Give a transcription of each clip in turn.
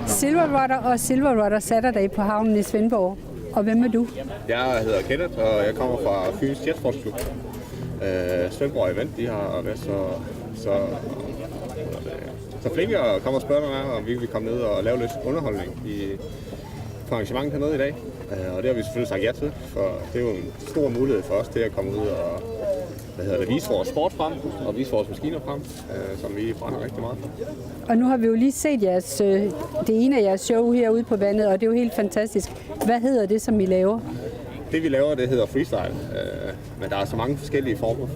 Silverwater og Silverwater Saturday på havnen i Svendborg. Og hvem er du? Jeg hedder Kenneth, og jeg kommer fra Fyns Jetsportsklub. Svendborg Event, de har været så flinke at komme og spørge mig, om vi vil komme ned og lave lidt underholdning på arrangementet hernede i dag. Og det har vi selvfølgelig sagt ja til, for det er jo en stor mulighed for os til at komme ud og vise vores sport frem og vise vores maskiner frem, som vi brænder rigtig meget. Og nu har vi jo lige set det ene af jeres show herude på vandet, og det er jo helt fantastisk. Hvad hedder det, som I laver? Det vi laver, det hedder freestyle, men der er så mange forskellige former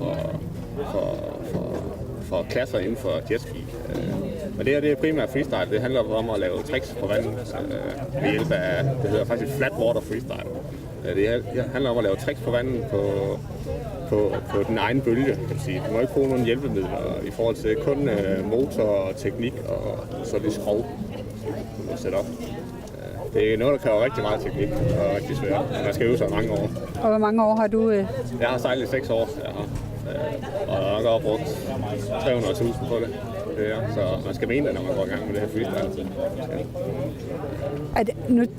for klasser inden for jetski. Men det her det er primært freestyle. Det handler om at lave tricks på vandet ved hjælp af, det hedder faktisk flat water freestyle. Det handler om at lave tricks på vandet på den egen bølge, kan man sige. Du må ikke bruge nogen hjælpemidler i forhold til kun motor og teknik og så det skrov, du må sætte op. Det er noget, der kræver rigtig meget teknik og rigtig svært. Man skal øve sig mange år. Og hvor mange år har du? Jeg har sejlet i 6 år, og jeg har nok brugt 300.000 på det. Så man skal mene det, når man går i gang med det her freestyle.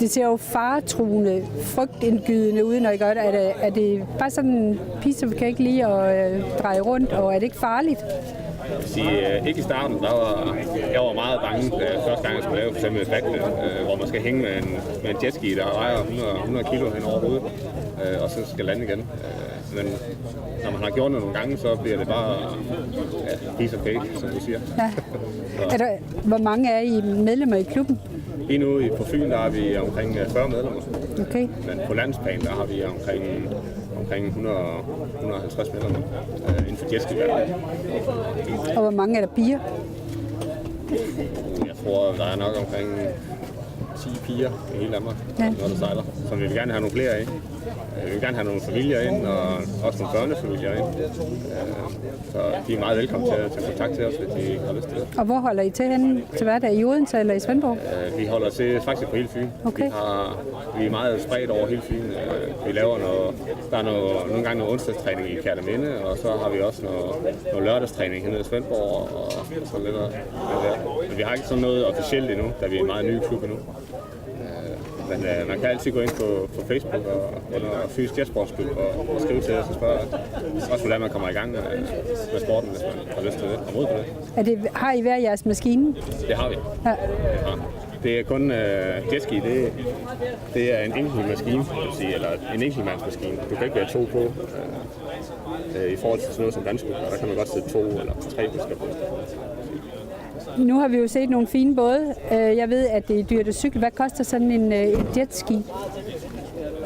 Det ser jo faretruende, frygtindgydende ud, når I gør det. Er det bare sådan en piece, vi kan ikke lide at dreje rundt, og er det ikke farligt? Jeg vil sige, ikke i starten. Jeg var meget bange, første gang jeg skulle lave for eksempel et backflip, hvor man skal hænge med en jetski, der vejer 100 kilo hen over hovedet, og så skal lande igen. Men når man har gjort det nogle gange, så bliver det bare piece of cake, som du siger. Ja. Hvor mange er I medlemmer i klubben? Lige nu på Fyn, der har vi omkring 40 medlemmer. Okay. Men på landsplan, der har vi omkring 150 medlemmer inden for jetski-verdenen. Og hvor mange er der piger? Jeg tror, der er nok omkring 10 piger i hele Danmark, når der sejler. Så vi vil gerne have nogle flere ind. Vi vil gerne have nogle familier ind, og også nogle børnefamilier ind. Så de er meget velkommen til at tage kontakt til os, hvis de har lyst til det. Og hvor holder I til henne til hverdag? I Odense eller i Svendborg? Vi holder til faktisk på hele Fyn. Okay. Vi er meget spredt over hele Fyn. Vi laver der er nogle gange noget onsdagstræning i Kerteminde, og så har vi også noget lørdagstræning hernede i Svendborg og så lidt der. Men vi har ikke sådan noget officielt endnu, da vi er en meget ny klub endnu. Men man kan altid gå ind på Facebook eller Fyns Jetsportsklub og skrive til os og spørge også, hvordan man kommer i gang med sporten, hvis man har lyst til det og mod på det. Har I hver jeres maskine? Det har vi. Ja. Det er kun jetski, det er en enkelt maskine, eller en enkeltmandsmaskine. Du kan ikke være 2 på i forhold til sådan noget som dansk, og der kan man godt sætte 2 eller 3 mennesker på. Nu har vi jo set nogle fine både. Jeg ved, at det er dyrt at cykle. Hvad koster sådan en jetski?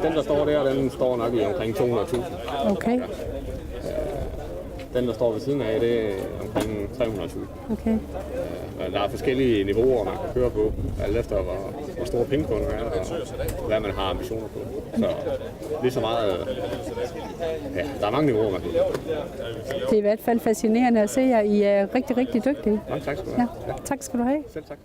Den, der står der, den står nok i omkring 200.000. Okay. Den, der står ved siden af, det er omkring 300.000. Okay. Der er forskellige niveauer, man kan køre på, alt efter hvor store pengepunkter er, og hvad man har ambitioner på. Så lige så meget, der er mange niveauer, man kan. Det er i hvert fald fascinerende at se jer. I er rigtig, rigtig dygtige. Ja, tak skal du have. Ja, tak skal du have. Selv tak.